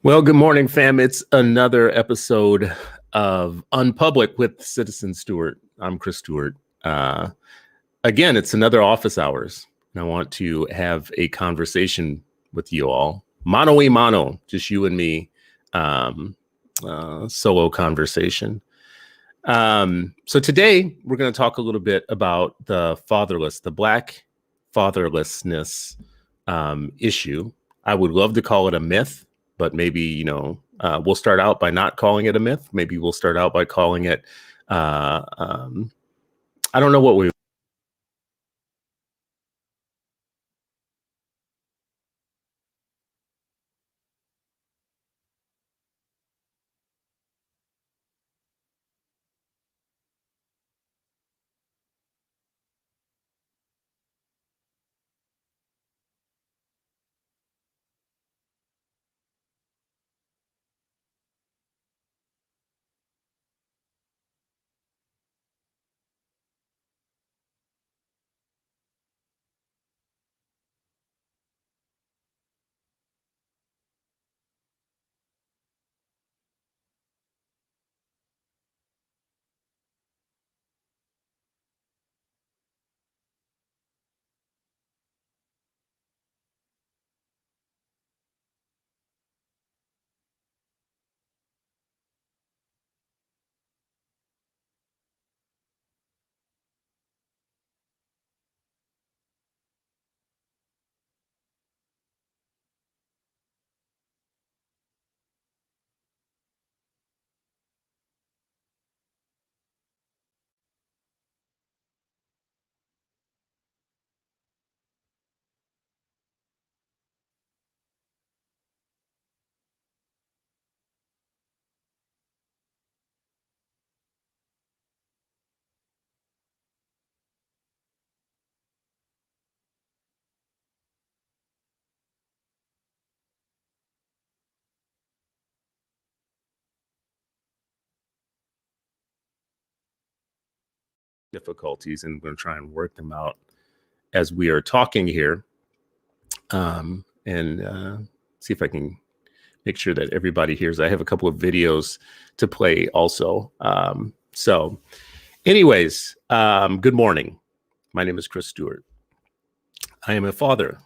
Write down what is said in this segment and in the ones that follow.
Well, good morning, fam. It's another episode of Unpublic with Citizen Stewart. I'm Chris Stewart. Again, it's another office hours, and I want to have a conversation with you all. Mano y mano, just you and me, solo conversation. So today we're going to talk a little bit about the Black fatherlessness issue. I would love to call it a myth, but maybe, we'll start out by not calling it a myth. Maybe we'll start out by calling it, I don't know what we difficulties, and we're going to try and work them out as we are talking here, and see if I can make sure that everybody hears. I have a couple of videos to play also. So anyways, good morning. My name is Chris Stewart. I am a father.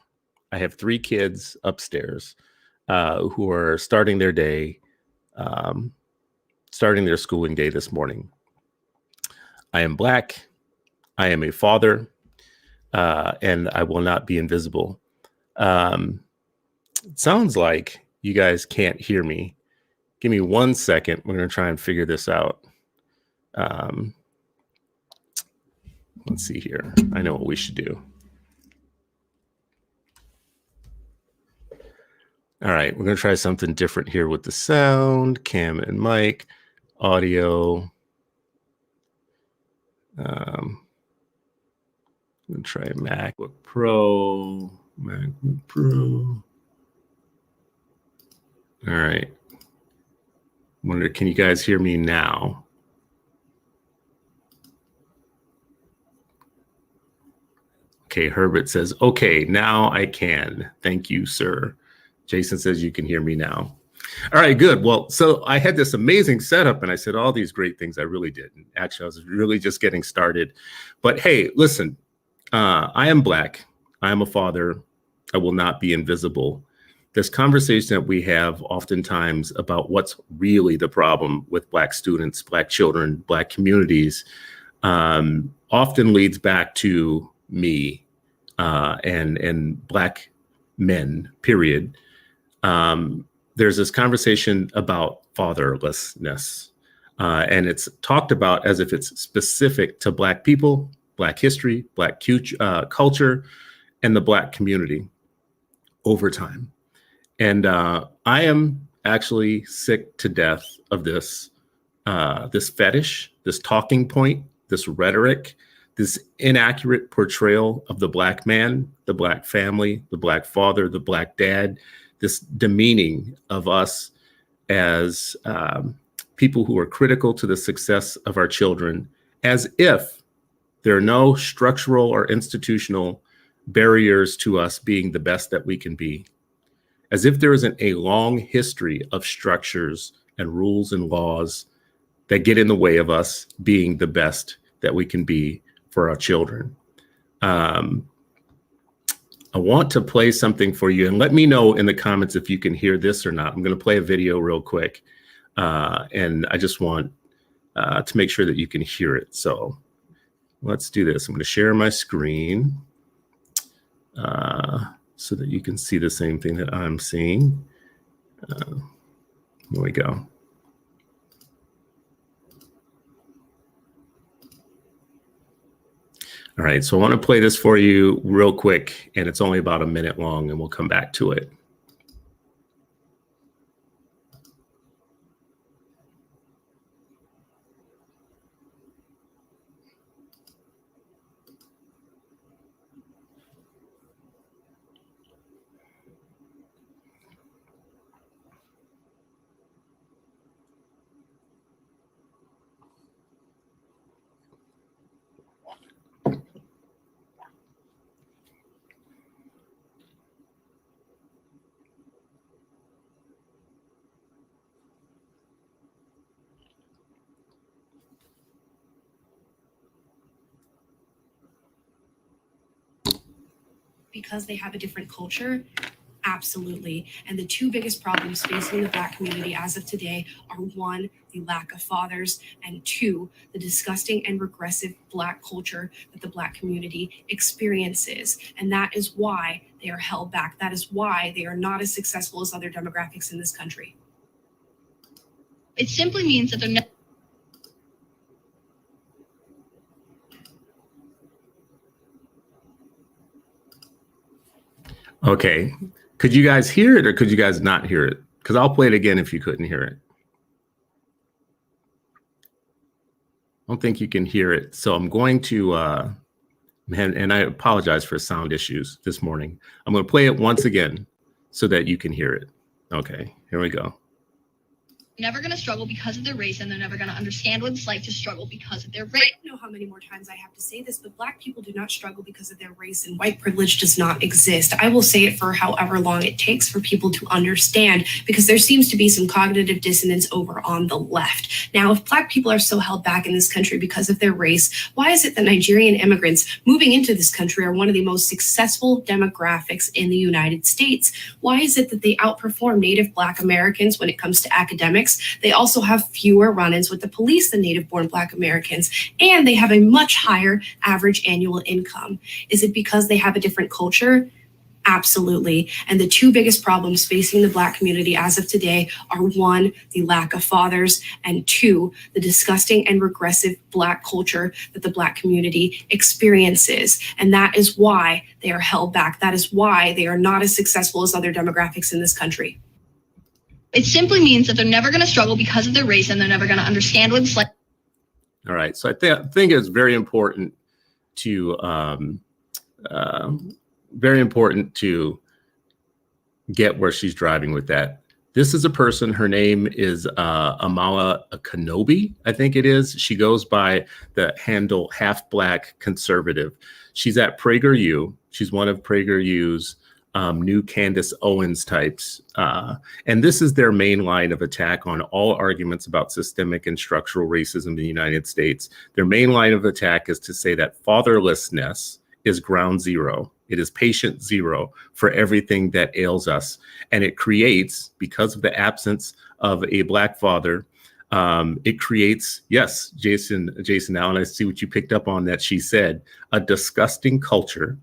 I have 3 kids upstairs who are starting their day, starting their schooling day this morning. I am Black. I am a father, and I will not be invisible. It sounds like you guys can't hear me. Give me 1 second. We're going to try and figure this out. Let's see here. I know what we should do. All right, we're going to try something different here with the sound, cam and mic, audio. I'm going to try MacBook Pro. All right. Wonder, can you guys hear me now? Okay, Herbert says, okay, now I can. Thank you, sir. Jason says you can hear me now. All right, good. Well, so I had this amazing setup and I said all these great things. I really did. And actually, I was really just getting started. But hey, listen, I am Black. I am a father. I will not be invisible. This conversation that we have oftentimes about what's really the problem with Black students, Black children, Black communities, often leads back to me and Black men, period. There's this conversation about fatherlessness, and it's talked about as if it's specific to Black people, Black history, Black culture, and the Black community over time. And I am actually sick to death of this fetish, this talking point, this rhetoric, this inaccurate portrayal of the Black man, the Black family, the Black father, the Black dad, this demeaning of us as people who are critical to the success of our children, as if there are no structural or institutional barriers to us being the best that we can be. as if there isn't a long history of structures and rules and laws that get in the way of us being the best that we can be for our children. I want to play something for you, and let me know in the comments if you can hear this or not. I'm going to play a video real quick, and I just want to make sure that you can hear it. So let's do this. I'm going to share my screen so that you can see the same thing that I'm seeing. Here we go. All right, so I want to play this for you real quick, and it's only about a minute long, and we'll come back to it. Because they have a different culture? Absolutely. And the two biggest problems facing the Black community as of today are, one, the lack of fathers, and two, the disgusting and regressive Black culture that the Black community experiences. And that is why they are held back. That is why they are not as successful as other demographics in this country. It simply means that they're not. Okay, could you guys hear it or could you guys not hear it? Because I'll play it again if you couldn't hear it. I don't think you can hear it. So I'm going to, and I apologize for sound issues this morning. I'm going to play it once again so that you can hear it. Okay, here we go. Never going to struggle because of their race, and they're never going to understand what it's like to struggle because of their race. I don't know how many more times I have to say this, but Black people do not struggle because of their race, and white privilege does not exist. I will say it for however long it takes for people to understand, because there seems to be some cognitive dissonance over on the left. Now, if Black people are so held back in this country because of their race, why is it that Nigerian immigrants moving into this country are one of the most successful demographics in the United States? Why is it that they outperform Native Black Americans when it comes to academics? They also have fewer run-ins with the police than native-born Black Americans, and they have a much higher average annual income. Is it because they have a different culture? Absolutely. And the two biggest problems facing the Black community as of today are, one, the lack of fathers, and two, the disgusting and regressive Black culture that the Black community experiences. And that is why they are held back. That is why they are not as successful as other demographics in this country. It simply means that they're never going to struggle because of their race, and they're never going to understand what it's like. All right. So I think it's very important to get where she's driving with that. This is a person, her name is Amala Kanobi, I think it is. She goes by the handle Half Black Conservative. She's at PragerU. She's one of PragerU's new Candace Owens types. And this is their main line of attack on all arguments about systemic and structural racism in the United States. Their main line of attack is to say that fatherlessness is ground zero. It is patient zero for everything that ails us. And it creates, because of the absence of a Black father, it creates, yes, Jason Allen, I see what you picked up on that she said, a disgusting culture.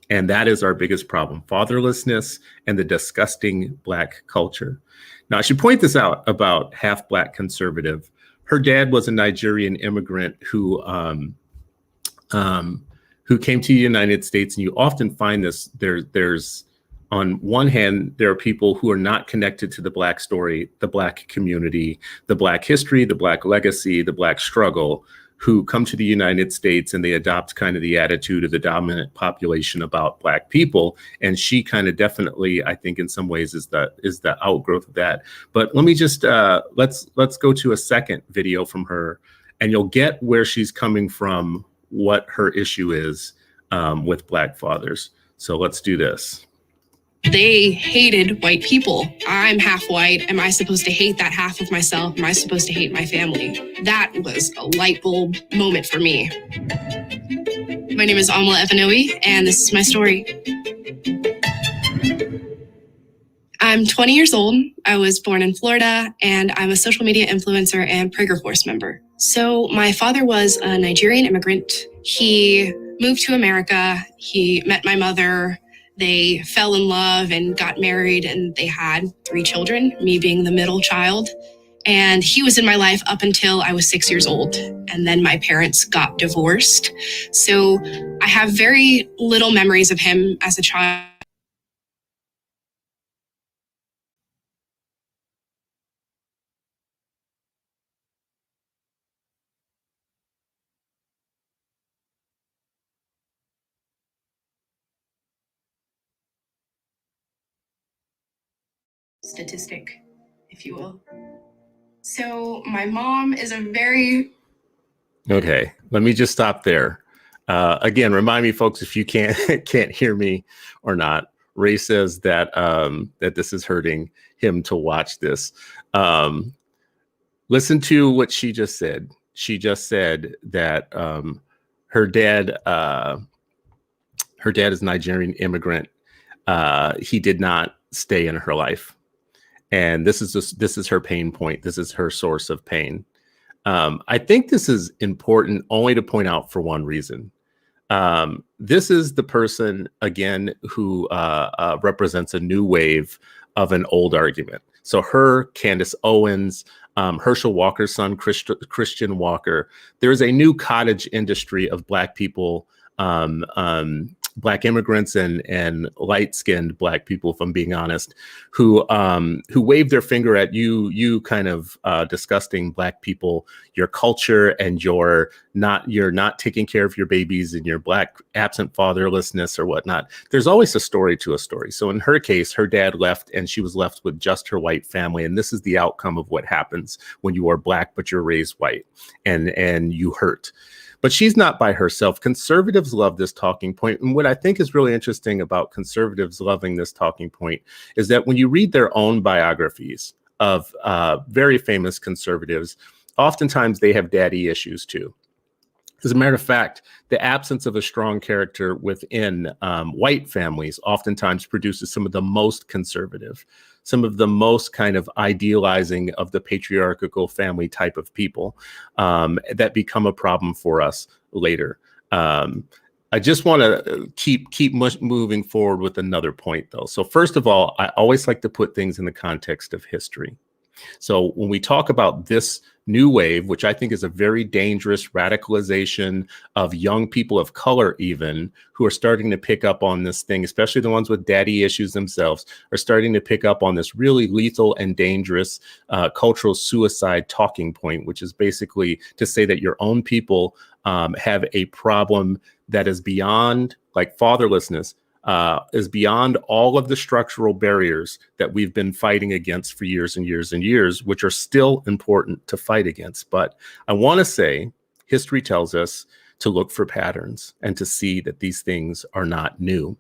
And that is our biggest problem, fatherlessness and the disgusting Black culture. Now, I should point this out about Half Black Conservative. Her dad was a Nigerian immigrant who came to the United States, and you often find this. There's on one hand, there are people who are not connected to the Black story, the Black community, the Black history, the Black legacy, the Black struggle, who come to the United States and they adopt kind of the attitude of the dominant population about Black people. And she kind of definitely, I think in some ways is the outgrowth of that. But let me just, let's go to a second video from her, and you'll get where she's coming from, what her issue is with Black fathers. So let's do this. They hated white people. I'm half white. Am I supposed to hate that half of myself? Am I supposed to hate my family? That was a light bulb moment for me. My name is Amla Evanoe, and this is my story. I'm 20 years old. I was born in Florida, and I'm a social media influencer and Prager Force member. So my father was a Nigerian immigrant. He moved to America. He met my mother. They fell in love and got married, and they had 3 children, me being the middle child. And he was in my life up until I was 6 years old. And then my parents got divorced. So I have very little memories of him as a child. Statistic, if you will. So my mom is a very... Okay, let me just stop there. Again, remind me, folks, if you can't hear me or not. Ray says that that this is hurting him to watch this. Listen to what she just said. She just said that her dad is a Nigerian immigrant. He did not stay in her life, and this is her pain point. This is her source of pain. I think this is important only to point out for one reason. This is the person, again, who represents a new wave of an old argument. So her, Candace Owens, Herschel Walker's son, Christian Walker, there's a new cottage industry of Black people, Black immigrants and light-skinned Black people, if I'm being honest, who wave their finger at you kind of disgusting Black people, your culture, and you're not taking care of your babies and your Black absent fatherlessness or whatnot. There's always a story to a story. So in her case, her dad left and she was left with just her white family. And this is the outcome of what happens when you are Black, but you're raised white and you hurt. But she's not by herself. Conservatives love this talking point. And what I think is really interesting about conservatives loving this talking point is that when you read their own biographies of very famous conservatives, oftentimes they have daddy issues too. As a matter of fact, the absence of a strong character within white families oftentimes produces some of the most conservative, some of the most kind of idealizing of the patriarchal family type of people that become a problem for us later. I just want to keep moving forward with another point, though. So first of all, I always like to put things in the context of history. So when we talk about this new wave, which I think is a very dangerous radicalization of young people of color, even who are starting to pick up on this thing, especially the ones with daddy issues themselves, are starting to pick up on this really lethal and dangerous cultural suicide talking point, which is basically to say that your own people have a problem that is beyond, like fatherlessness, is beyond all of the structural barriers that we've been fighting against for years and years and years, which are still important to fight against. But I want to say history tells us to look for patterns and to see that these things are not new.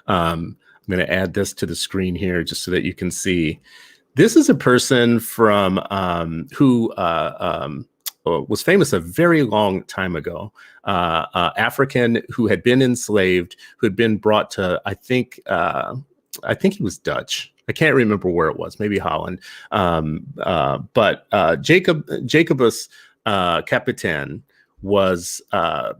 I'm going to add this to the screen here just so that you can see. This is a person from who was famous a very long time ago, African who had been enslaved, who had been brought to, I think he was Dutch. I can't remember where it was, maybe Holland. But Jacobus Capitan was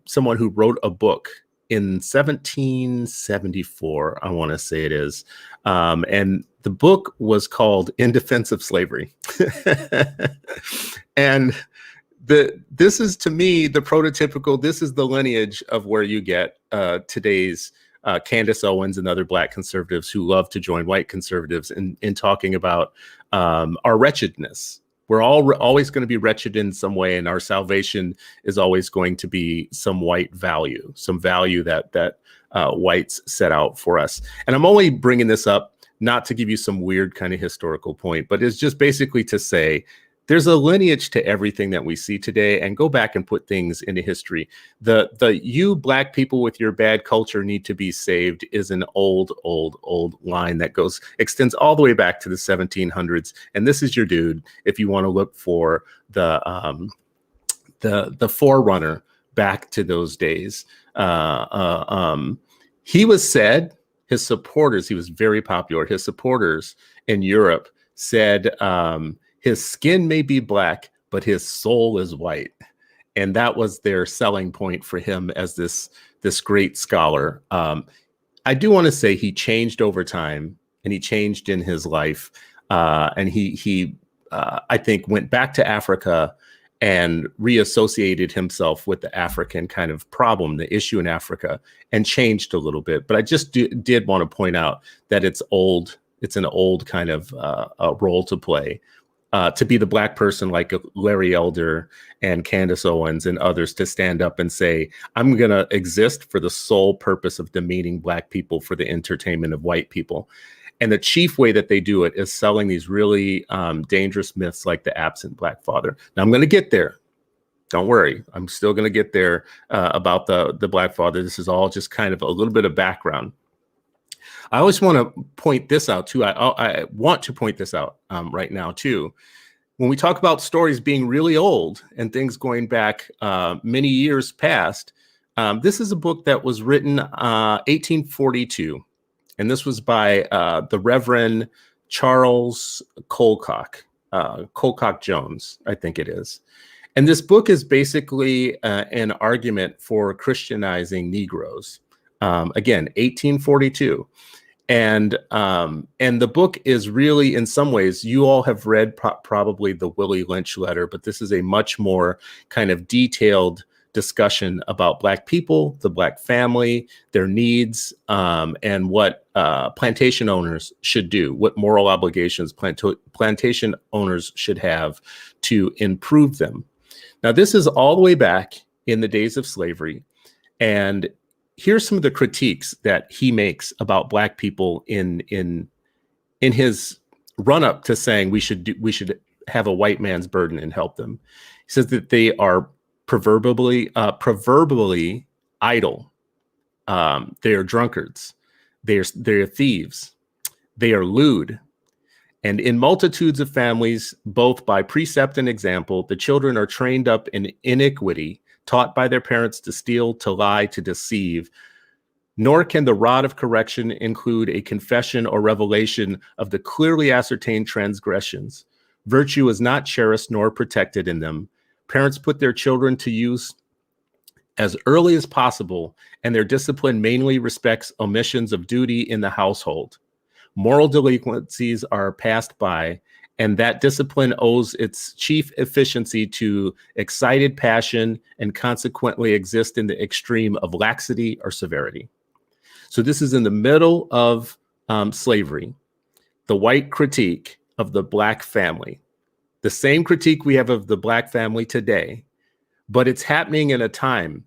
someone who wrote a book in 1774, I want to say it is. And the book was called In Defense of Slavery. And this is, to me, the prototypical, this is the lineage of where you get today's Candace Owens and other Black conservatives who love to join white conservatives in talking about our wretchedness. We're always going to be wretched in some way, and our salvation is always going to be some white value, some value that whites set out for us. And I'm only bringing this up not to give you some weird kind of historical point, but it's just basically to say there's a lineage to everything that we see today, and go back and put things into history. The you black people with your bad culture need to be saved is an old line that extends all the way back to the 1700s. And this is your dude if you want to look for the forerunner back to those days. He was said, his supporters, he was very popular. His supporters in Europe said, his skin may be black, but his soul is white. And that was their selling point for him as this great scholar. I do want to say he changed over time, and he changed in his life. And he I think, went back to Africa and reassociated himself with the African kind of problem, the issue in Africa, and changed a little bit. But I just did want to point out that it's old. It's an old kind of role to play. To be the black person like Larry Elder and Candace Owens and others, to stand up and say, I'm going to exist for the sole purpose of demeaning black people for the entertainment of white people. And the chief way that they do it is selling these really dangerous myths like the absent black father. Now, I'm going to get there. Don't worry. I'm still going to get there about the black father. This is all just kind of a little bit of background. I always want to point this out too. I want to point this out right now too. When we talk about stories being really old and things going back many years past, this is a book that was written 1842, and this was by the Reverend Charles Colcock Jones, I think it is. And this book is basically an argument for Christianizing Negroes. Again, 1842. And the book is really, in some ways, you all have read probably the Willie Lynch letter, but this is a much more kind of detailed discussion about Black people, the Black family, their needs, and what plantation owners should do, what moral obligations plantation owners should have to improve them. Now, this is all the way back in the days of slavery, and here's some of the critiques that he makes about Black people in his run-up to saying we should have a white man's burden and help them. He says that they are proverbially idle. They are drunkards. They are thieves. They are lewd. And in multitudes of families, both by precept and example, the children are trained up in iniquity, taught by their parents to steal, to lie, to deceive. Nor can the rod of correction include a confession or revelation of the clearly ascertained transgressions. Virtue is not cherished nor protected in them. Parents put their children to use as early as possible, and their discipline mainly respects omissions of duty in the household. Moral delinquencies are passed by, and that discipline owes its chief efficiency to excited passion and consequently exist in the extreme of laxity or severity. So this is in the middle of slavery, the white critique of the Black family, the same critique we have of the Black family today, but it's happening in a time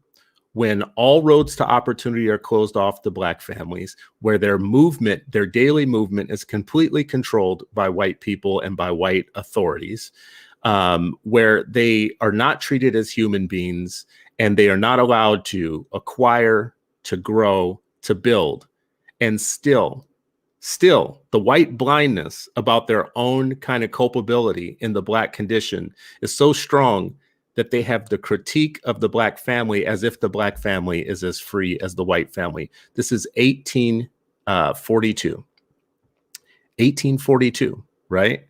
when all roads to opportunity are closed off to Black families, where their movement, their daily movement, is completely controlled by white people and by white authorities, where they are not treated as human beings, and they are not allowed to acquire, to grow, to build. And still, the white blindness about their own kind of culpability in the Black condition is so strong that they have the critique of the Black family as if the Black family is as free as the white family. This is 1842. 1842, right?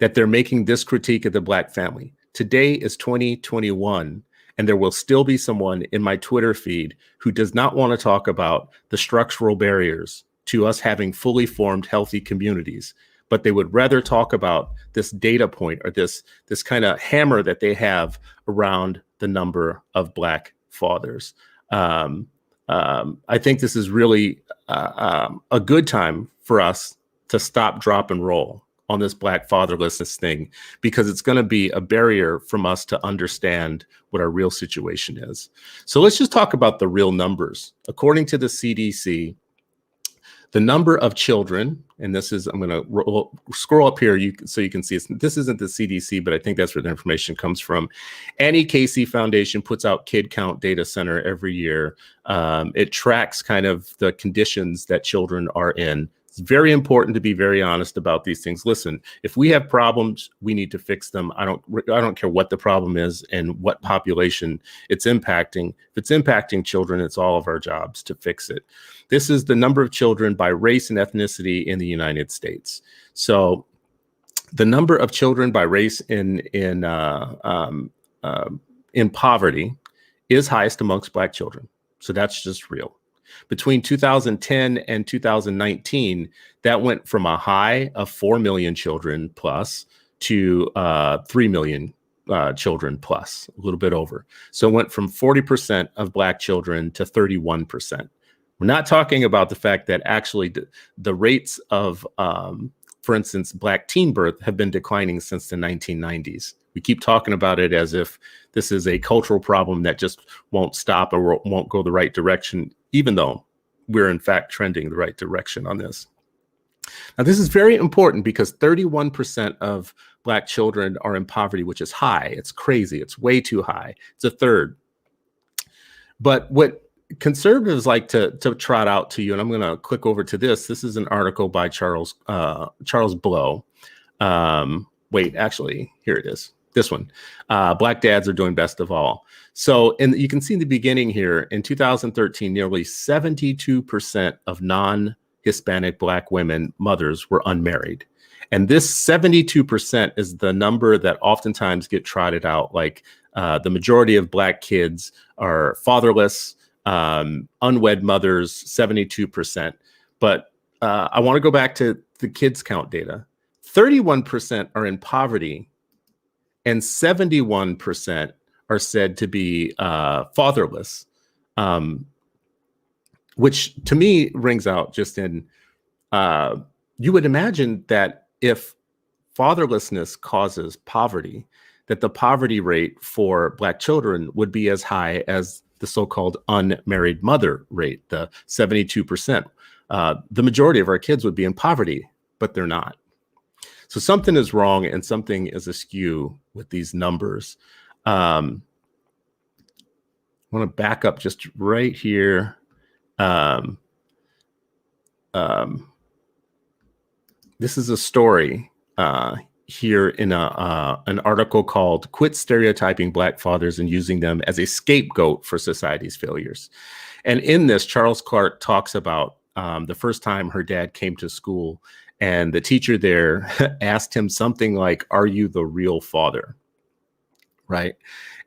That they're making this critique of the Black family. Today is 2021, and there will still be someone in my Twitter feed who does not want to talk about the structural barriers to us having fully formed, healthy communities, but they would rather talk about this data point or this kind of hammer that they have around the number of Black fathers. I think this is really a good time for us to stop, drop, and roll on this Black fatherlessness thing, because it's going to be a barrier from us to understand what our real situation is. So let's just talk about the real numbers. According to the CDC, The number of children, and this is, I'm going to scroll up here so you can see this isn't the CDC, but I think that's where the information comes from. Annie Casey Foundation puts out Kid Count Data Center every year. It tracks kind of the conditions that children are in. It's very important to be very honest about these things. Listen, if we have problems, we need to fix them. I don't care what the problem is and what population it's impacting. If it's impacting children, it's all of our jobs to fix it. This is the number of children by race and ethnicity in the United States. So the number of children by race in poverty is highest amongst Black children. So that's just real. Between 2010 and 2019, that went from a high of 4 million children plus to 3 million children plus, a little bit over. So it went from 40% of Black children to 31%. We're not talking about the fact that actually the rates of, for instance, Black teen birth have been declining since the 1990s. We keep talking about it as if this is a cultural problem that just won't stop or won't go the right direction, even though we're in fact trending the right direction on this. Now, this is very important because 31% of Black children are in poverty, which is high. It's crazy. It's way too high. It's a third. But what conservatives like to trot out to you, and I'm going to click over to this. This is an article by Charles Blow. Wait, actually, here it is. This one. Black dads are doing best of all. So, and you can see in the beginning here, in 2013, nearly 72% of non-Hispanic Black women, mothers, were unmarried. And this 72% is the number that oftentimes get trotted out, like the majority of Black kids are fatherless, unwed mothers, 72%. But I want to go back to the kids count data. 31% are in poverty, and 71% are said to be fatherless, which to me rings out just in, you would imagine that if fatherlessness causes poverty, that the poverty rate for Black children would be as high as the so-called unmarried mother rate, the 72%. The majority of our kids would be in poverty, but they're not. So something is wrong and something is askew with these numbers. I want to back up just right here. This is a story here in an article called "Quit Stereotyping Black Fathers and Using Them as a Scapegoat for Society's Failures." And in this, Charles Clark talks about the first time her dad came to school, and the teacher there asked him something like, "Are you the real father?" Right?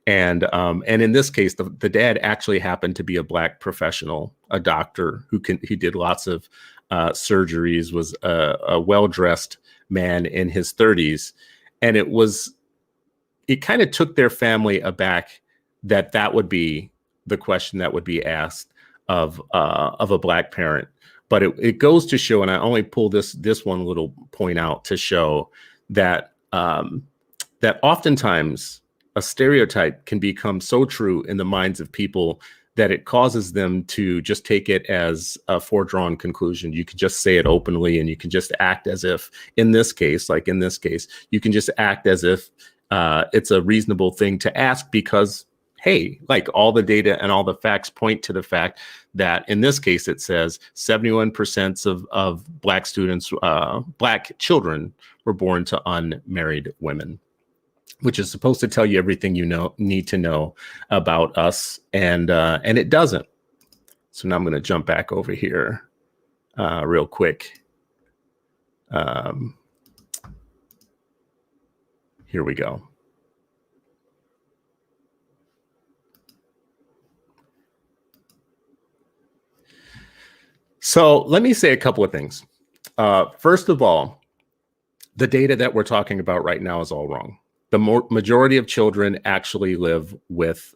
And in this case, the dad actually happened to be a Black professional, a doctor who did lots of surgeries, was a well-dressed man in his 30s. And it kind of took their family aback that would be the question that would be asked of a Black parent. But it goes to show, and I only pull this one little point out to show that that oftentimes a stereotype can become so true in the minds of people that it causes them to just take it as a foredrawn conclusion. You can just say it openly, and you can just act as if, in this case, you can just act as if it's a reasonable thing to ask because, hey, like all the data and all the facts point to the fact that in this case, it says 71% of Black students, Black children were born to unmarried women, which is supposed to tell you everything you need to know about us, and it doesn't. So now I'm going to jump back over here real quick. Here we go. So let me say a couple of things. First of all, the data that we're talking about right now is all wrong. The majority of children actually live with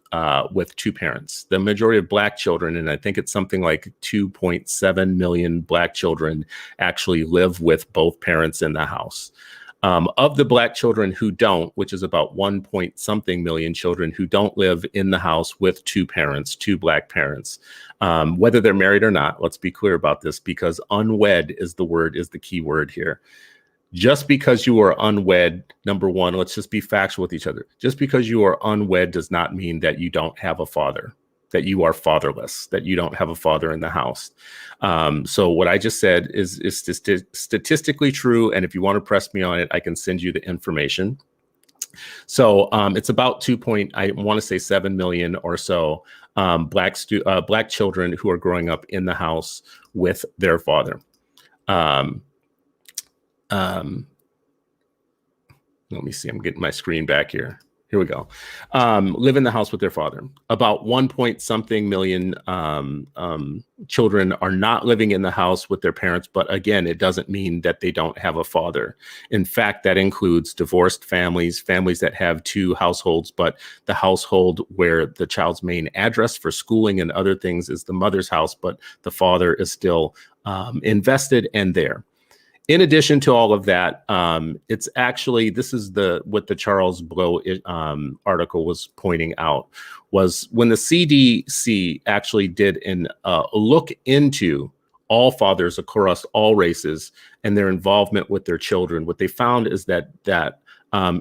two parents. The majority of Black children, and I think it's something like 2.7 million Black children, actually live with both parents in the house. Of the Black children who don't, which is about 1 point something million children who don't live in the house with two parents, two Black parents, whether they're married or not. Let's be clear about this, because unwed is the key word here. Just because you are unwed, number one, let's just be factual with each other. Just because you are unwed does not mean that you don't have a father, that you are fatherless, that you don't have a father in the house. So what I just said is statistically true. And if you want to press me on it, I can send you the information. So it's about 7 million or so Black children who are growing up in the house with their father. Let me see. I'm getting my screen back here. Here we go. Live in the house with their father. About 1 point something million children are not living in the house with their parents. But again, it doesn't mean that they don't have a father. In fact, that includes divorced families, families that have two households, but the household where the child's main address for schooling and other things is the mother's house, but the father is still invested and there. In addition to all of that, it's actually, this is what the Charles Blow article was pointing out, was when the CDC actually did a look into all fathers across all races and their involvement with their children. What they found is that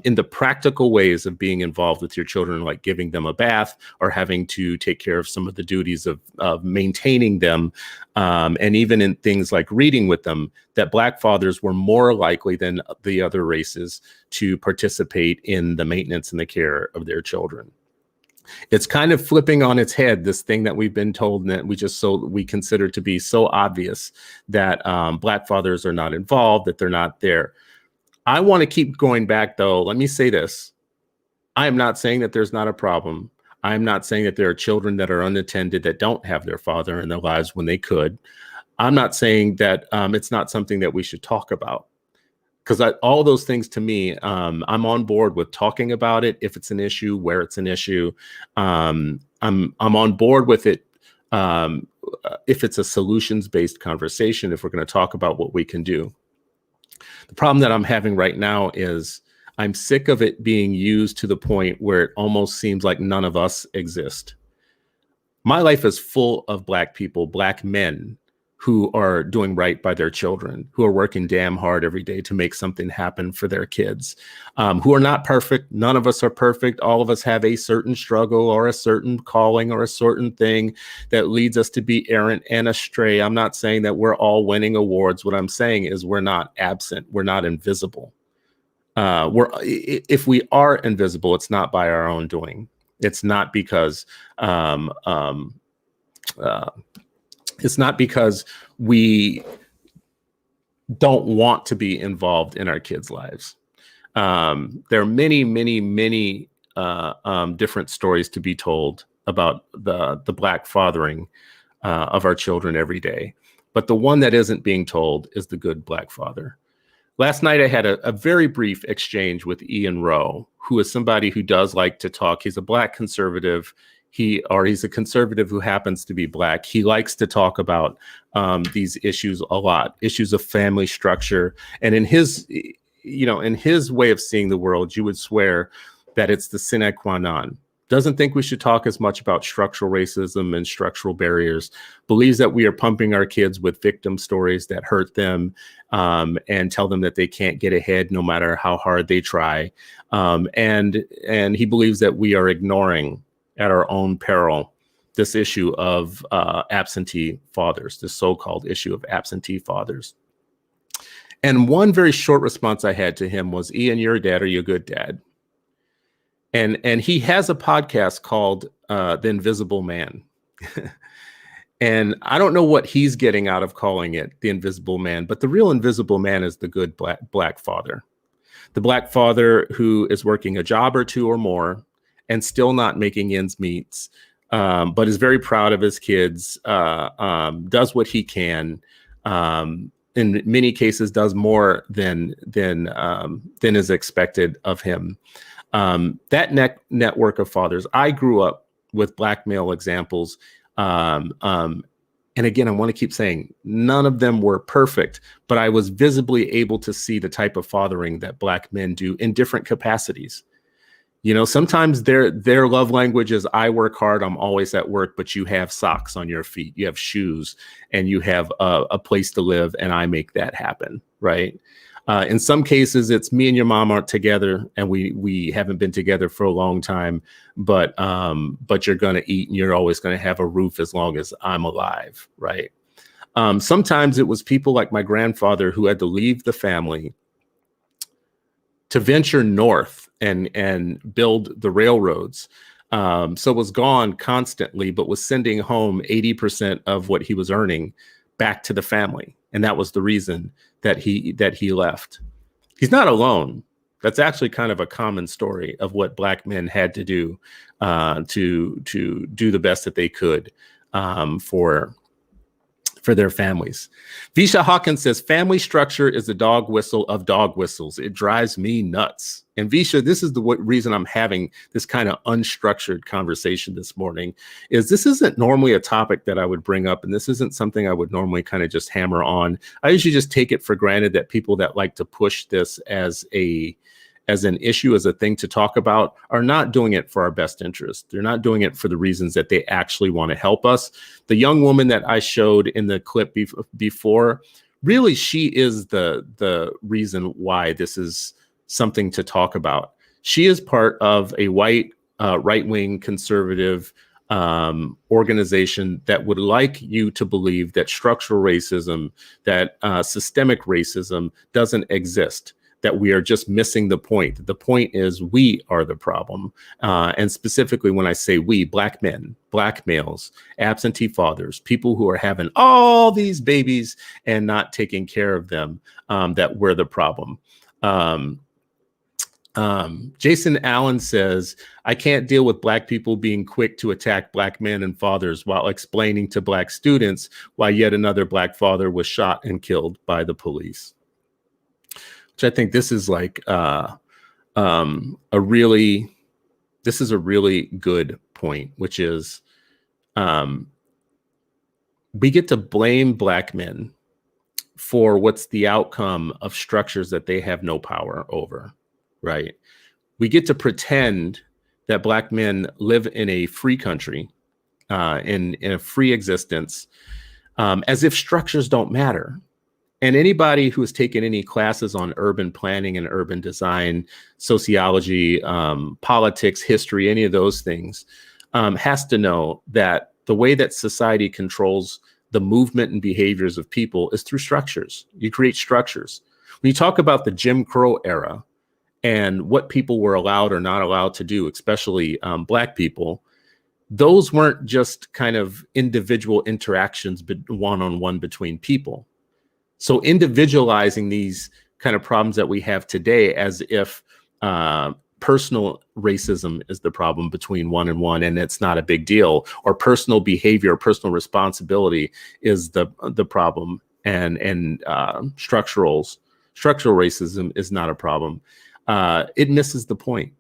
in the practical ways of being involved with your children, like giving them a bath or having to take care of some of the duties of maintaining them, and even in things like reading with them, that Black fathers were more likely than the other races to participate in the maintenance and the care of their children. It's kind of flipping on its head, this thing that we've been told that we consider to be so obvious, that Black fathers are not involved, that they're not there. I want to keep going back, though. Let me say this. I am not saying that there's not a problem. I'm not saying that there are children that are unattended that don't have their father in their lives when they could. I'm not saying that it's not something that we should talk about, because all those things, to me, I'm on board with talking about it if it's an issue, where it's an issue. I'm on board with it if it's a solutions-based conversation, if we're going to talk about what we can do. The problem that I'm having right now is I'm sick of it being used to the point where it almost seems like none of us exist. My life is full of Black people, Black men, who are doing right by their children, who are working damn hard every day to make something happen for their kids, who are not perfect. None of us are perfect. All of us have a certain struggle or a certain calling or a certain thing that leads us to be errant and astray. I'm not saying that we're all winning awards. What I'm saying is we're not absent. We're not invisible. If we are invisible, it's not by our own doing. It's not because it's not because we don't want to be involved in our kids' lives. There are many, many, many different stories to be told about the Black fathering of our children every day. But the one that isn't being told is the good Black father. Last night, I had a very brief exchange with Ian Rowe, who is somebody who does like to talk. He's a Black conservative. He's a conservative who happens to be Black. He likes to talk about these issues a lot, issues of family structure. And in his way of seeing the world, you would swear that it's the sine qua non. Doesn't think we should talk as much about structural racism and structural barriers, believes that we are pumping our kids with victim stories that hurt them, and tell them that they can't get ahead no matter how hard they try. And he believes that we are ignoring at our own peril this issue of absentee fathers, this so-called issue of absentee fathers. And one very short response I had to him was, Ian, you're a dad. Are you a good dad? And he has a podcast called The Invisible Man. And I don't know what he's getting out of calling it The Invisible Man, but the real invisible man is the good black father. The Black father who is working a job or two or more and still not making ends meet, but is very proud of his kids, does what he can, in many cases does more than is expected of him. That network of fathers, I grew up with Black male examples And again, I want to keep saying none of them were perfect, but I was visibly able to see the type of fathering that Black men do in different capacities. You know, sometimes their love language is I work hard, I'm always at work, but you have socks on your feet, you have shoes, and you have a place to live, and I make that happen, right? In some cases, it's me and your mom aren't together, and we haven't been together for a long time, but you're gonna eat, and you're always gonna have a roof as long as I'm alive, right? Sometimes it was people like my grandfather who had to leave the family to venture north and build the railroads. So was gone constantly, but was sending home 80% of what he was earning back to the family. And that was the reason that he left. He's not alone. That's actually kind of a common story of what Black men had to do to do the best that they could for their families. Visha Hawkins says, family structure is the dog whistle of dog whistles. It drives me nuts. And Visha, this is the reason I'm having this kind of unstructured conversation this morning, is this isn't normally a topic that I would bring up, and this isn't something I would normally kind of just hammer on. I usually just take it for granted that people that like to push this as an issue, as a thing to talk about, are not doing it for our best interest. They're not doing it for the reasons that they actually want to help us. The young woman that I showed in the clip before, really, she is the reason why this is something to talk about. She is part of a white, right-wing conservative organization that would like you to believe that structural racism, that systemic racism doesn't exist, that we are just missing the point. The point is we are the problem. And specifically when I say we, Black men, Black males, absentee fathers, people who are having all these babies and not taking care of them, that we're the problem. Jason Allen says, I can't deal with Black people being quick to attack Black men and fathers while explaining to Black students why yet another Black father was shot and killed by the police. Which I think this is like a really good point, which is we get to blame Black men for what's the outcome of structures that they have no power over, right? We get to pretend that Black men live in a free country, in a free existence, as if structures don't matter. And anybody who has taken any classes on urban planning and urban design, sociology, politics, history, any of those things, has to know that the way that society controls the movement and behaviors of people is through structures. You create structures. When you talk about the Jim Crow era and what people were allowed or not allowed to do, especially Black people, those weren't just kind of individual interactions one-on-one between people. So individualizing these kind of problems that we have today as if personal racism is the problem between one and one, and it's not a big deal, or personal behavior or personal responsibility is the problem, and structural racism is not a problem. It misses the point.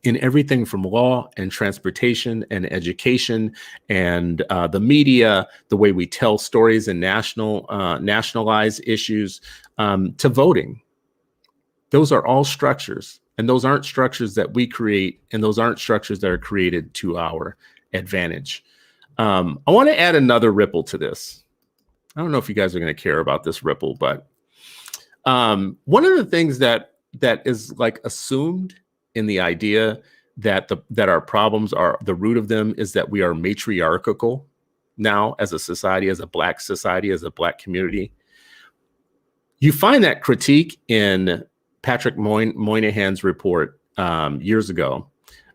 In everything from law and transportation and education and the media, the way we tell stories and nationalize issues, to voting. Those are all structures, and those aren't structures that we create, and those aren't structures that are created to our advantage. I want to add another ripple to this. I don't know if you guys are going to care about this ripple, but one of the things that is like assumed in the idea that our problems are, the root of them is that we are matriarchal now as a society, as a Black society, as a Black community. You find that critique in Patrick Moynihan's report years ago,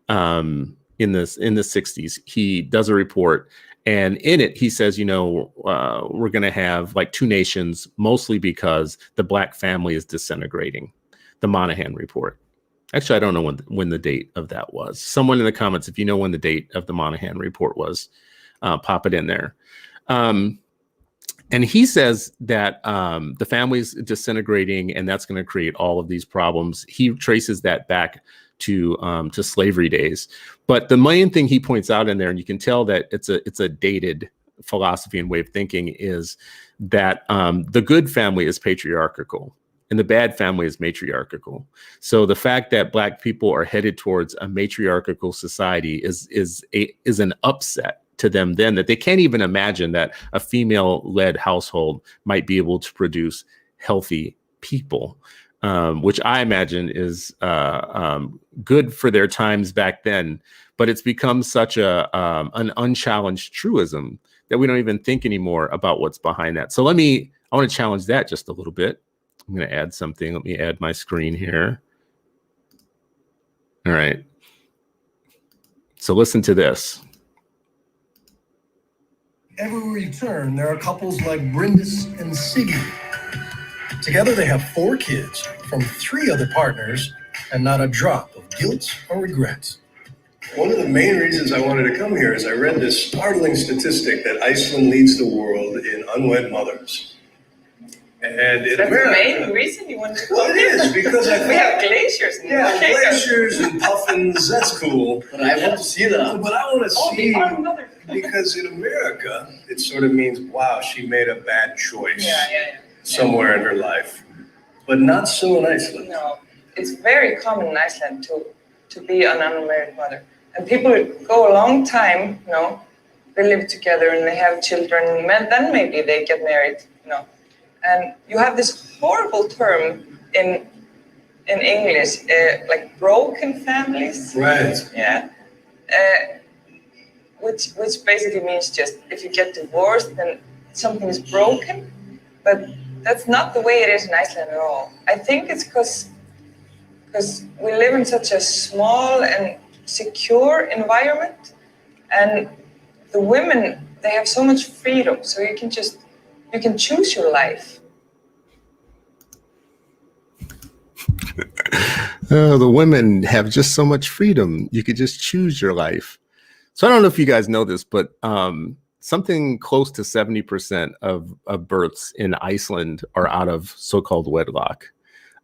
in the 60s. He does a report, and in it he says, we're going to have like two nations, mostly because the Black family is disintegrating. The Moynihan report. Actually, I don't know when the date of that was. Someone in the comments, if you know when the date of the Moynihan report was, pop it in there. And he says that the family is disintegrating, and that's going to create all of these problems. He traces that back to slavery days. But the main thing he points out in there, and you can tell that it's a dated philosophy and way of thinking is that the good family is patriarchal and the bad family is matriarchal. So the fact that Black people are headed towards a matriarchal society is an upset to them then, that they can't even imagine that a female-led household might be able to produce healthy people, which I imagine is good for their times back then. But it's become such an unchallenged truism that we don't even think anymore about what's behind that. So I want to challenge that just a little bit. I'm going to add something. Let me add my screen here. All right. So listen to this. Everywhere you turn, there are couples like Brindis and Siggy. Together, they have 4 kids from 3 other partners and not a drop of guilt or regret. One of the main reasons I wanted to come here is I read this startling statistic that Iceland leads the world in unwed mothers. And in That's America, the main reason you want to come. well, it is because I We have glaciers. glaciers and puffins. That's cool. But I want to see that. But I want to Oh, see, the mother. because in America, it sort of means, wow, she made a bad choice Yeah. somewhere in her life. But not so in Iceland. No, it's very common in Iceland to be an unmarried mother. And people go a long time, they live together and they have children, and then maybe they get married, And you have this horrible term in English, like broken families. Right. Yeah. Which basically means just if you get divorced, then something is broken. But that's not the way it is in Iceland at all. I think it's because we live in such a small and secure environment, and the women, they have so much freedom, so you can choose your life. The women have just so much freedom. You could just choose your life. So I don't know if you guys know this, but something close to 70% of births in Iceland are out of so-called wedlock.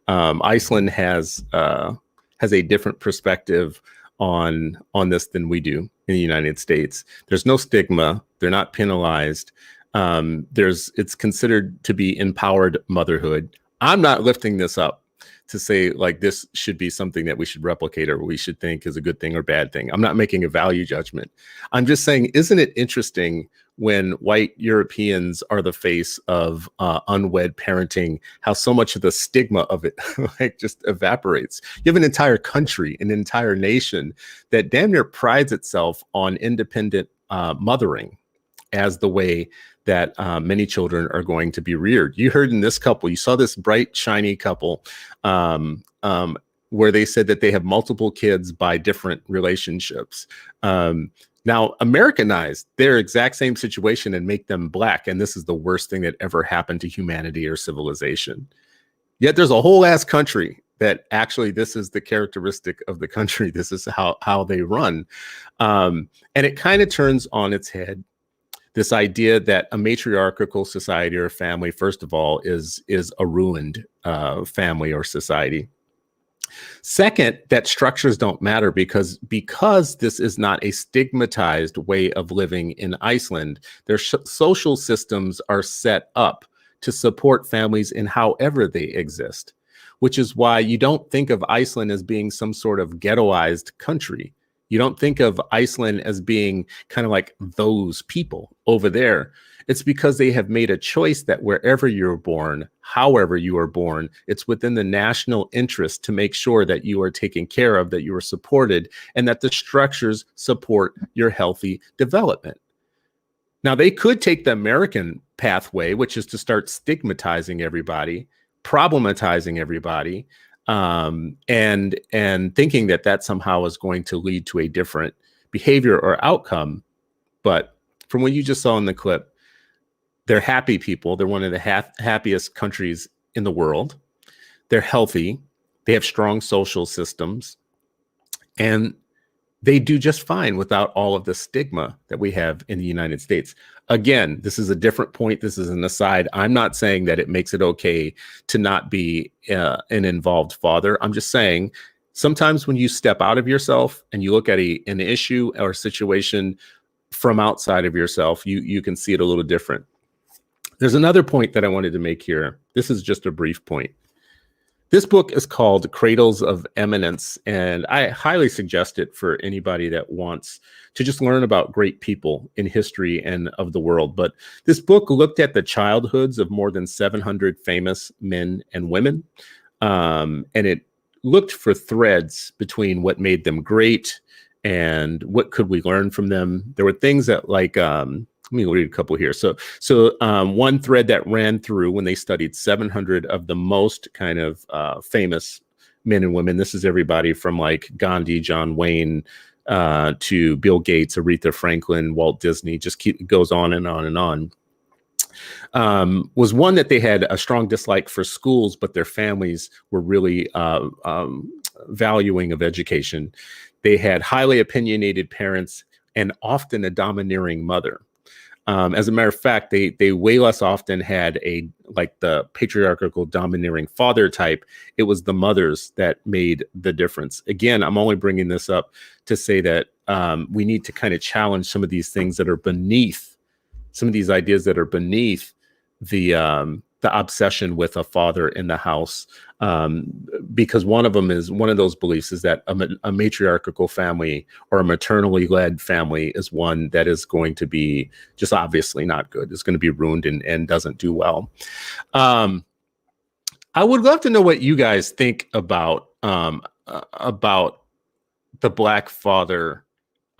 Iceland has a different perspective on this than we do in the United States. There's no stigma. They're not penalized. It's considered to be empowered motherhood. I'm not lifting this up to say like this should be something that we should replicate or we should think is a good thing or bad thing. I'm not making a value judgment. I'm just saying, isn't it interesting when white Europeans are the face of unwed parenting, how so much of the stigma of it like just evaporates? You have an entire country, an entire nation that damn near prides itself on independent mothering as the way that many children are going to be reared. You heard in this couple, you saw this bright, shiny couple where they said that they have multiple kids by different relationships. Now, Americanize their exact same situation and make them Black. And this is the worst thing that ever happened to humanity or civilization. Yet there's a whole ass country that actually this is the characteristic of the country. This is how they run. And it kind of turns on its head this idea that a matriarchal society or family, first of all, is a ruined family or society. Second, that structures don't matter because this is not a stigmatized way of living in Iceland. Their social systems are set up to support families in however they exist, which is why you don't think of Iceland as being some sort of ghettoized country. You don't think of Iceland as being kind of like those people over there. It's because they have made a choice that wherever you're born, however you are born, it's within the national interest to make sure that you are taken care of, that you are supported, and that the structures support your healthy development. Now, they could take the American pathway, which is to start stigmatizing everybody, problematizing everybody, and thinking that somehow is going to lead to a different behavior or outcome. But from what you just saw in the clip, they're happy people. They're one of the happiest countries in the world. They're healthy. They have strong social systems. And they do just fine without all of the stigma that we have in the United States. Again, this is a different point. This is an aside. I'm not saying that it makes it okay to not be an involved father. I'm just saying sometimes when you step out of yourself and you look at an issue or a situation from outside of yourself, you can see it a little different. There's another point that I wanted to make here. This is just a brief point. This book is called Cradles of Eminence, and I highly suggest it for anybody that wants to just learn about great people in history and of the world. But this book looked at the childhoods of more than 700 famous men and women, and it looked for threads between what made them great and what could we learn from them. There were things that let me read a couple here. So one thread that ran through when they studied 700 of the most kind of famous men and women. This is everybody from like Gandhi, John Wayne, to Bill Gates, Aretha Franklin, Walt Disney, goes on and on and on. Was one that they had a strong dislike for schools, but their families were really valuing of education. They had highly opinionated parents and often a domineering mother. As a matter of fact, they way less often had the patriarchal domineering father type. It was the mothers that made the difference. Again, I'm only bringing this up to say that we need to kind of challenge some of these things that are beneath, some of these ideas that are beneath the obsession with a father in the house, because one of those beliefs is that a matriarchal family or a maternally led family is one that is going to be just obviously not good. It's going to be ruined and doesn't do well. I would love to know what you guys think about the Black father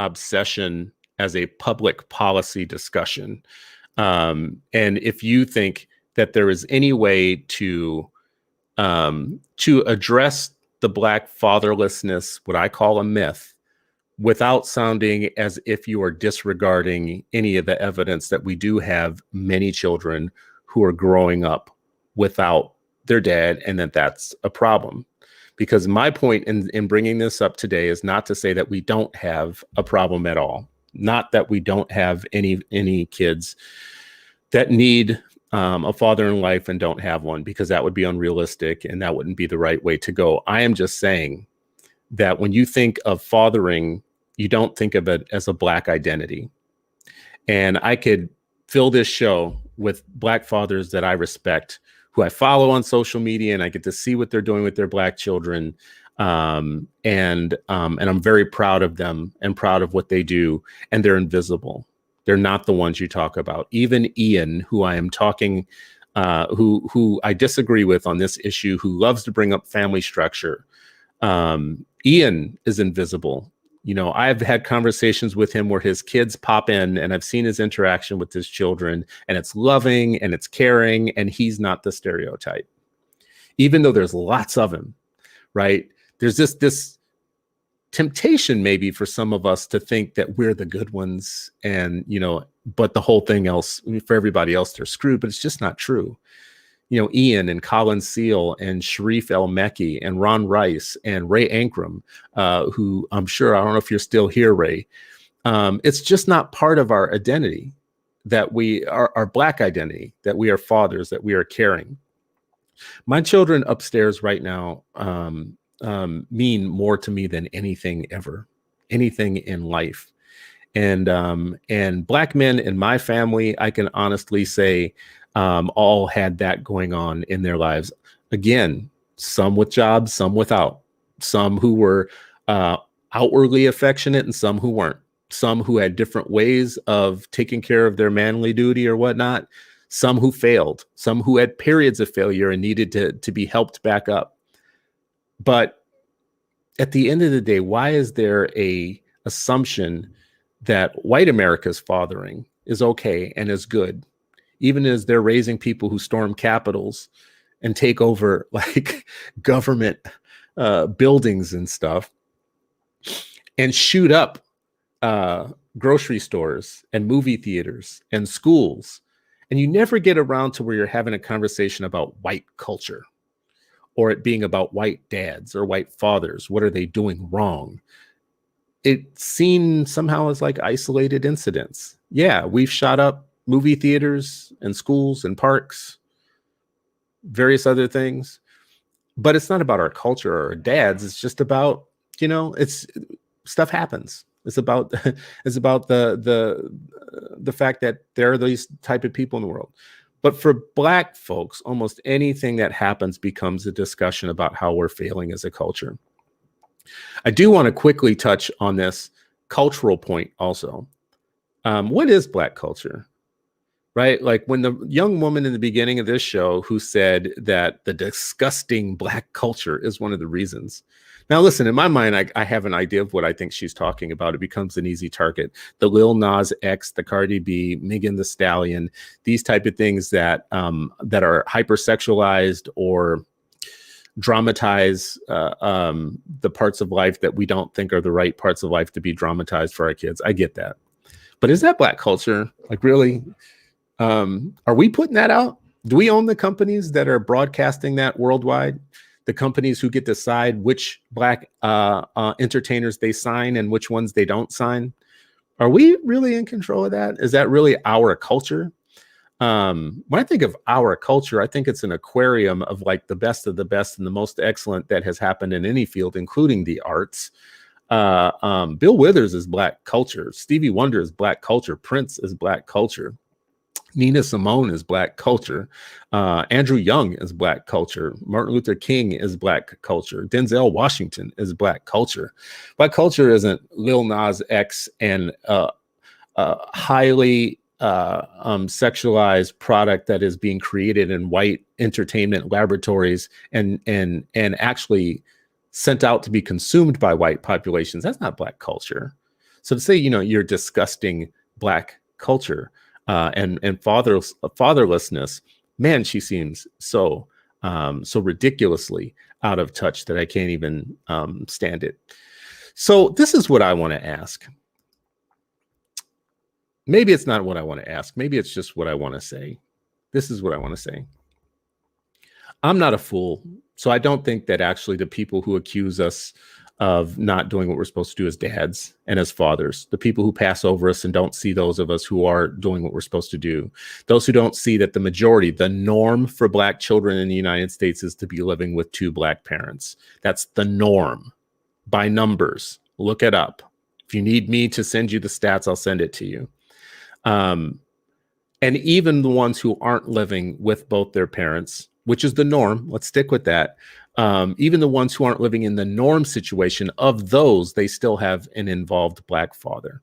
obsession as a public policy discussion, and if you think that there is any way to address the Black fatherlessness, what I call a myth, without sounding as if you are disregarding any of the evidence that we do have many children who are growing up without their dad, and that's a problem. Because my point in bringing this up today is not to say that we don't have a problem at all, not that we don't have any kids that need a father in life and don't have one, because that would be unrealistic and that wouldn't be the right way to go. I am just saying that when you think of fathering, you don't think of it as a Black identity. And I could fill this show with Black fathers that I respect, who I follow on social media, and I get to see what they're doing with their Black children. And I'm very proud of them and proud of what they do, and they're invisible. They're not the ones you talk about. Even Ian, who I am talking, who I disagree with on this issue, who loves to bring up family structure. Ian is invisible. You know, I've had conversations with him where his kids pop in and I've seen his interaction with his children, and it's loving and it's caring, and he's not the stereotype, even though there's lots of him, right? There's this temptation maybe for some of us to think that we're the good ones, and, you know, but the whole thing else, for everybody else, they're screwed, but it's just not true. You know, Ian and Colin Seal and Sharif El-Mekki and Ron Rice and Ray Ankrum, who I'm sure, I don't know if you're still here, Ray. It's just not part of our identity, that we are our Black identity, that we are fathers, that we are caring. My children upstairs right now mean more to me than anything ever, anything in life. And Black men in my family, I can honestly say, all had that going on in their lives. Again, some with jobs, some without, some who were outwardly affectionate and some who weren't, some who had different ways of taking care of their manly duty or whatnot, some who failed, some who had periods of failure and needed to be helped back up. But at the end of the day, why is there a assumption that white America's fathering is okay and is good, even as they're raising people who storm capitals and take over like government buildings and stuff, and shoot up grocery stores and movie theaters and schools, and you never get around to where you're having a conversation about white culture, or it being about white dads or white fathers? What are they doing wrong? It's seen somehow as like isolated incidents. Yeah, we've shot up movie theaters and schools and parks, various other things, but it's not about our culture or our dads. It's just about, you know, it's stuff happens. It's about it's about the fact that there are these type of people in the world. But for Black folks, almost anything that happens becomes a discussion about how we're failing as a culture. I do want to quickly touch on this cultural point also. What is Black culture? Right? Like when the young woman in the beginning of this show who said that the disgusting Black culture is one of the reasons. Now, listen, in my mind, I have an idea of what I think she's talking about. It becomes an easy target. The Lil Nas X, the Cardi B, Megan Thee Stallion, these type of things that that are hypersexualized or dramatize the parts of life that we don't think are the right parts of life to be dramatized for our kids. I get that. But is that Black culture? Like, really? Are we putting that out? Do we own the companies that are broadcasting that worldwide? The companies who get to decide which Black entertainers they sign and which ones they don't sign? Are we really in control of that? Is that really our culture? When I think of our culture, I think it's an aquarium of like the best of the best and the most excellent that has happened in any field, including the arts. Bill Withers is Black culture. Stevie Wonder is Black culture. Prince is Black culture. Nina Simone is Black culture. Andrew Young is Black culture. Martin Luther King is Black culture. Denzel Washington is Black culture. Black culture isn't Lil Nas X and highly sexualized product that is being created in white entertainment laboratories and actually sent out to be consumed by white populations. That's not Black culture. So to say, you're disgusting Black culture and fatherlessness, man, she seems so ridiculously out of touch that I can't even stand it. So this is what I want to ask. Maybe it's not what I want to ask. Maybe it's just what I want to say. This is what I want to say. I'm not a fool. So I don't think that actually the people who accuse us of not doing what we're supposed to do as dads and as fathers, the people who pass over us and don't see those of us who are doing what we're supposed to do, those who don't see that the majority, the norm for Black children in the United States is to be living with two Black parents. That's the norm by numbers. Look it up. If you need me to send you the stats, I'll send it to you. And even the ones who aren't living with both their parents, which is the norm, let's stick with that. Even the ones who aren't living in the norm situation, of those, they still have an involved Black father,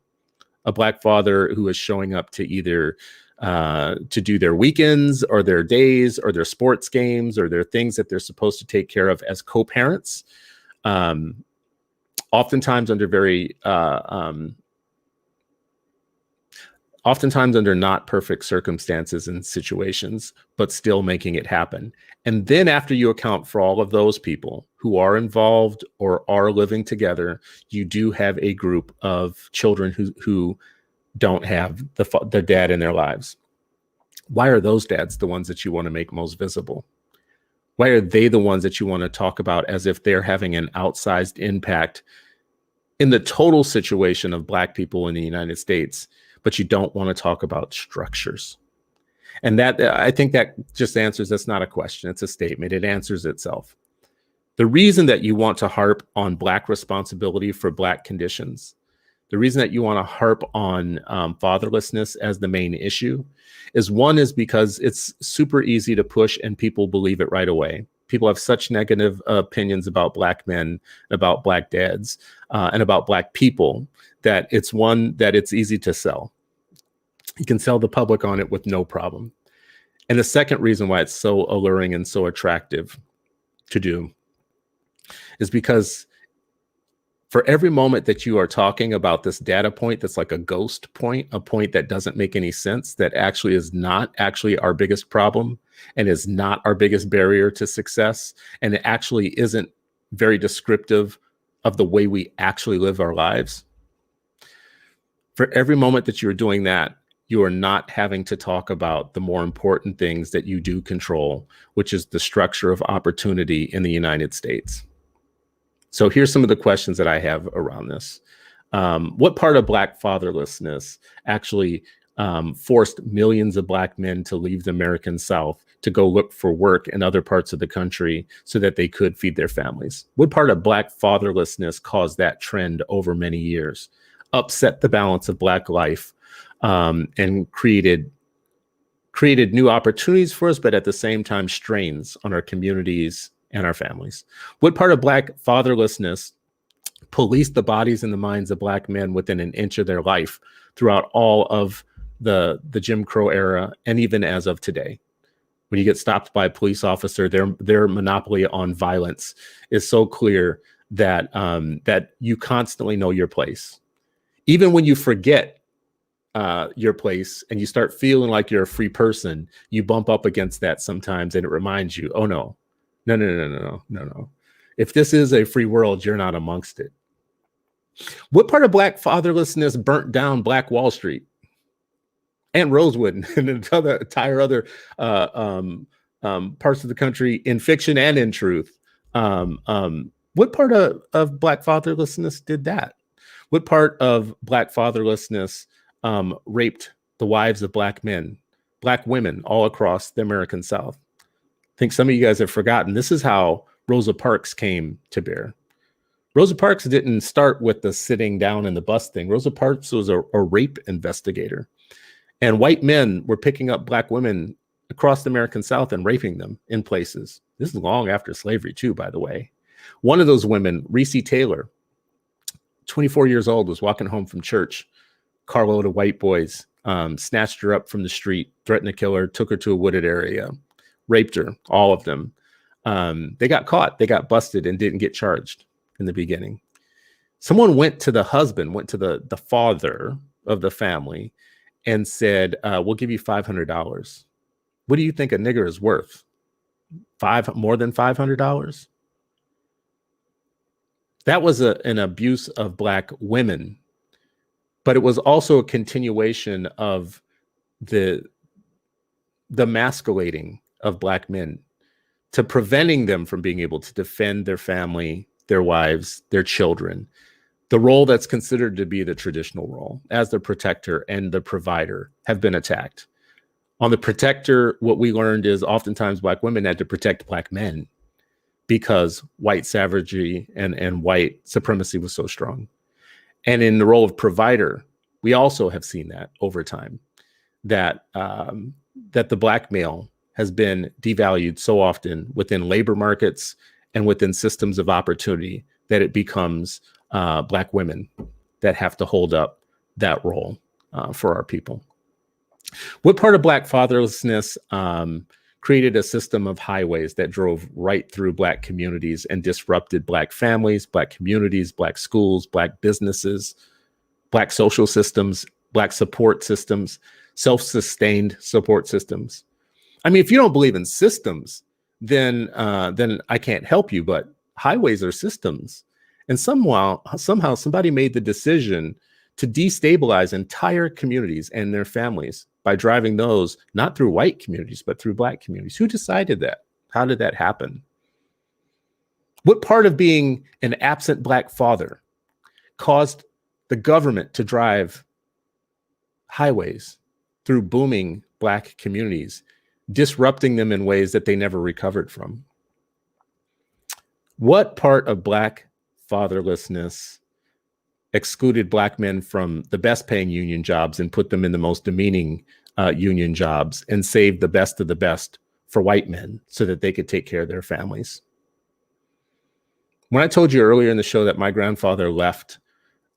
a Black father who is showing up to either to do their weekends or their days or their sports games or their things that they're supposed to take care of as co-parents, oftentimes under very oftentimes under not perfect circumstances and situations, but still making it happen. And then after you account for all of those people who are involved or are living together, you do have a group of children who don't have the dad in their lives. Why are those dads the ones that you want to make most visible? Why are they the ones that you want to talk about as if they're having an outsized impact in the total situation of Black people in the United States, but you don't want to talk about structures? And that, I think that just answers, that's not a question, it's a statement. It answers itself. The reason that you want to harp on Black responsibility for Black conditions, the reason that you want to harp on fatherlessness as the main issue is because it's super easy to push and people believe it right away. People have such negative opinions about Black men, about Black dads, and about Black people that it's easy to sell. You can sell the public on it with no problem. And the second reason why it's so alluring and so attractive to do is because for every moment that you are talking about this data point that's like a ghost point, a point that doesn't make any sense, that actually is not actually our biggest problem and is not our biggest barrier to success, and it actually isn't very descriptive of the way we actually live our lives. For every moment that you're doing that, you are not having to talk about the more important things that you do control, which is the structure of opportunity in the United States. So here's some of the questions that I have around this. What part of Black fatherlessness actually forced millions of Black men to leave the American South to go look for work in other parts of the country so that they could feed their families? What part of Black fatherlessness caused that trend over many years? upset the balance of Black life, and created new opportunities for us, but at the same time strains on our communities and our families. What part of Black fatherlessness policed the bodies and the minds of Black men within an inch of their life throughout all of the Jim Crow era, and even as of today? When you get stopped by a police officer, their monopoly on violence is so clear that that you constantly know your place. Even when you forget your place and you start feeling like you're a free person, you bump up against that sometimes, and it reminds you, oh no. If this is a free world, you're not amongst it. What part of Black fatherlessness burnt down Black Wall Street and Rosewood and entire other parts of the country in fiction and in truth? What part of Black fatherlessness did that? What part of Black fatherlessness raped the wives of Black men, Black women all across the American South? I think some of you guys have forgotten. This is how Rosa Parks came to bear. Rosa Parks didn't start with the sitting down in the bus thing. Rosa Parks was a rape investigator. And white men were picking up Black women across the American South and raping them in places. This is long after slavery, too, by the way. One of those women, Reese Taylor, 24 years old, was walking home from church. Carload of white boys snatched her up from the street, threatened to kill her, took her to a wooded area, raped her, all of them. They got caught, they got busted, and didn't get charged in the beginning. Someone went to the husband, went to the father of the family, and said, we'll give you $500. What do you think a nigger is worth? More than $500? That was an abuse of Black women, but it was also a continuation of the emasculating of Black men, to preventing them from being able to defend their family, their wives, their children, the role that's considered to be the traditional role as the protector and the provider have been attacked. On the protector, what we learned is oftentimes Black women had to protect Black men because white savagery and white supremacy was so strong. And in the role of provider, we also have seen that over time, that that the Black male has been devalued so often within labor markets and within systems of opportunity that it becomes Black women that have to hold up that role for our people. What part of Black fatherlessness created a system of highways that drove right through Black communities and disrupted Black families, Black communities, Black schools, Black businesses, Black social systems, Black support systems, self-sustained support systems? I mean, if you don't believe in systems, then I can't help you, but highways are systems. And somehow somebody made the decision to destabilize entire communities and their families by driving those not through white communities, but through Black communities. Who decided that? How did that happen? What part of being an absent Black father caused the government to drive highways through booming Black communities, disrupting them in ways that they never recovered from? What part of Black fatherlessness excluded Black men from the best paying union jobs and put them in the most demeaning union jobs and saved the best of the best for white men so that they could take care of their families? When I told you earlier in the show that my grandfather left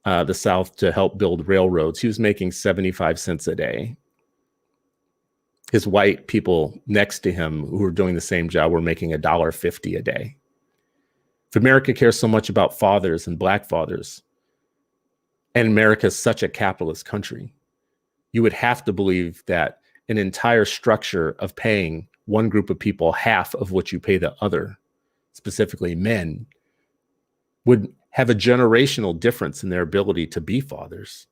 the South to help build railroads, he was making 75 cents a day. His white people next to him who were doing the same job were making $1.50 a day. If America cares so much about fathers and Black fathers, and America is such a capitalist country, you would have to believe that an entire structure of paying one group of people half of what you pay the other, specifically men, would have a generational difference in their ability to be fathers,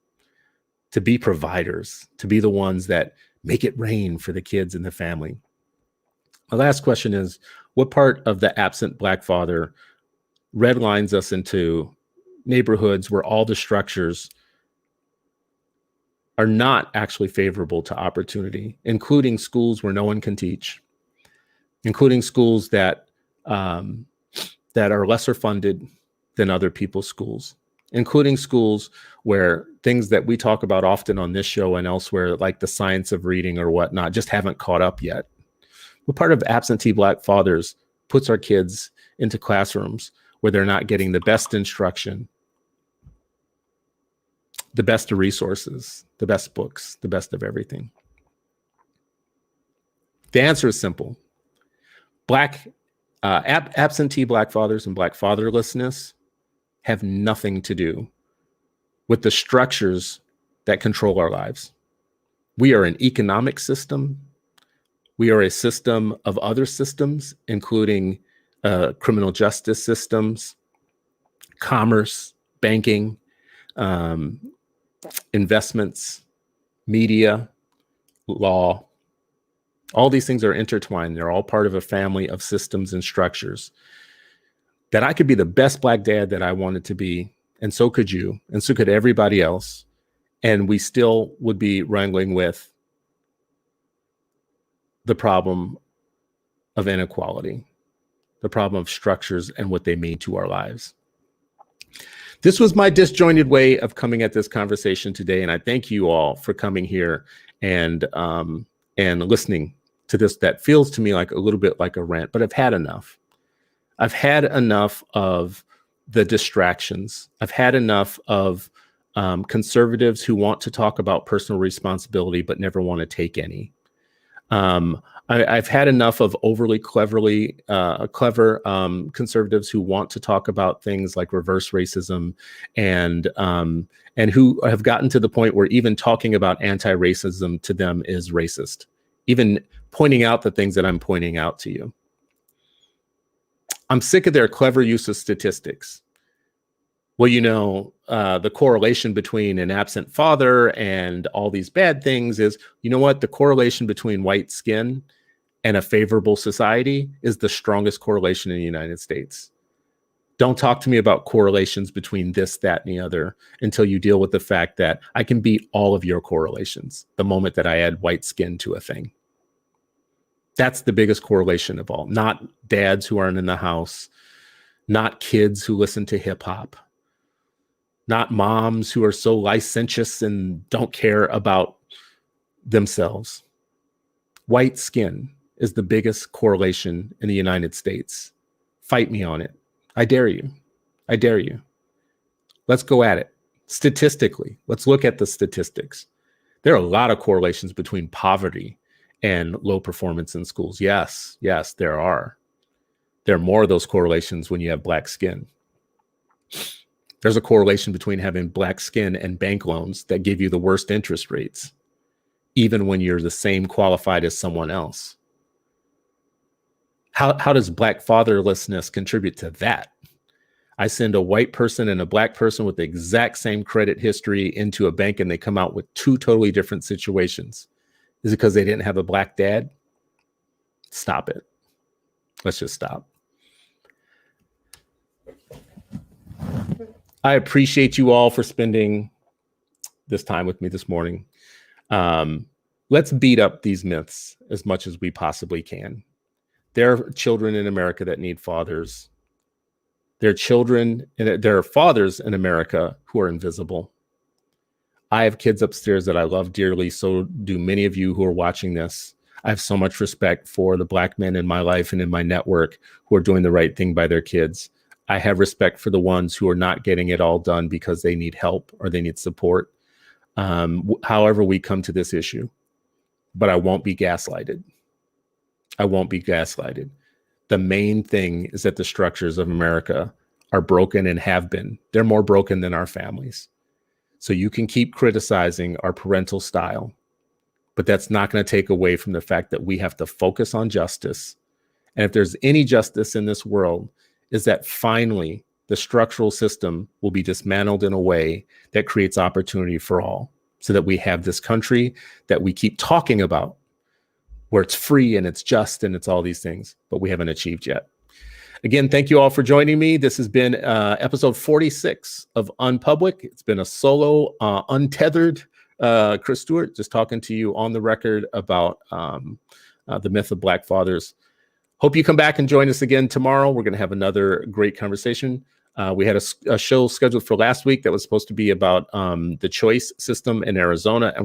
to be providers, to be the ones that make it rain for the kids and the family. My last question is, what part of the absent Black father redlines us into neighborhoods where all the structures are not actually favorable to opportunity, including schools where no one can teach, including schools that are lesser funded than other people's schools, including schools where things that we talk about often on this show and elsewhere, like the science of reading or whatnot, just haven't caught up yet. What part of absentee Black fathers puts our kids into classrooms where they're not getting the best instruction, the best of resources, the best books, the best of everything? The answer is simple. Absentee Black fathers and Black fatherlessness have nothing to do with the structures that control our lives. We are an economic system. We are a system of other systems, including criminal justice systems, commerce, banking, investments, media, law. All these things are intertwined. They're all part of a family of systems and structures. That I could be the best Black dad that I wanted to be, and so could you, and so could everybody else, and we still would be wrangling with the problem of inequality, the problem of structures and what they mean to our lives. This was my disjointed way of coming at this conversation today, and I thank you all for coming here and listening to this. That feels to me like a little bit like a rant, but I've had enough. I've had enough of the distractions. I've had enough of conservatives who want to talk about personal responsibility but never want to take any. I've had enough of overly clever conservatives who want to talk about things like reverse racism and who have gotten to the point where even talking about anti-racism to them is racist, even pointing out the things that I'm pointing out to you. I'm sick of their clever use of statistics. Well, the correlation between an absent father and all these bad things is, you know what? The correlation between white skin and a favorable society is the strongest correlation in the United States. Don't talk to me about correlations between this, that, and the other until you deal with the fact that I can beat all of your correlations the moment that I add white skin to a thing. That's the biggest correlation of all. Not dads who aren't in the house, not kids who listen to hip hop, not moms who are so licentious and don't care about themselves. White skin is the biggest correlation in the United States. Fight me on it. I dare you. I dare you. Let's go at it. Statistically, let's look at the statistics. There are a lot of correlations between poverty and low performance in schools. Yes, there are. There are more of those correlations when you have Black skin. There's a correlation between having Black skin and bank loans that give you the worst interest rates, even when you're the same qualified as someone else. How does Black fatherlessness contribute to that? I send a white person and a Black person with the exact same credit history into a bank and they come out with two totally different situations. Is it because they didn't have a Black dad? Stop it. Let's just stop. I appreciate you all for spending this time with me this morning. Let's beat up these myths as much as we possibly can. There are children in America that need fathers. There are fathers in America who are invisible. I have kids upstairs that I love dearly. So do many of you who are watching this. I have so much respect for the Black men in my life and in my network who are doing the right thing by their kids. I have respect for the ones who are not getting it all done because they need help or they need support. However we come to this issue, but I won't be gaslighted. I won't be gaslighted. The main thing is that the structures of America are broken and have been. They're more broken than our families. So you can keep criticizing our parental style, but that's not going to take away from the fact that we have to focus on justice. And if there's any justice in this world, is that finally the structural system will be dismantled in a way that creates opportunity for all, so that we have this country that we keep talking about, where it's free and it's just and it's all these things, but we haven't achieved yet. Again, thank you all for joining me. This has been episode 46 of Unpublic. It's been a solo, untethered Chris Stewart, just talking to you on the record about the myth of Black fathers. Hope you come back and join us again tomorrow. We're going to have another great conversation. We had a show scheduled for last week that was supposed to be about the choice system in Arizona, and we're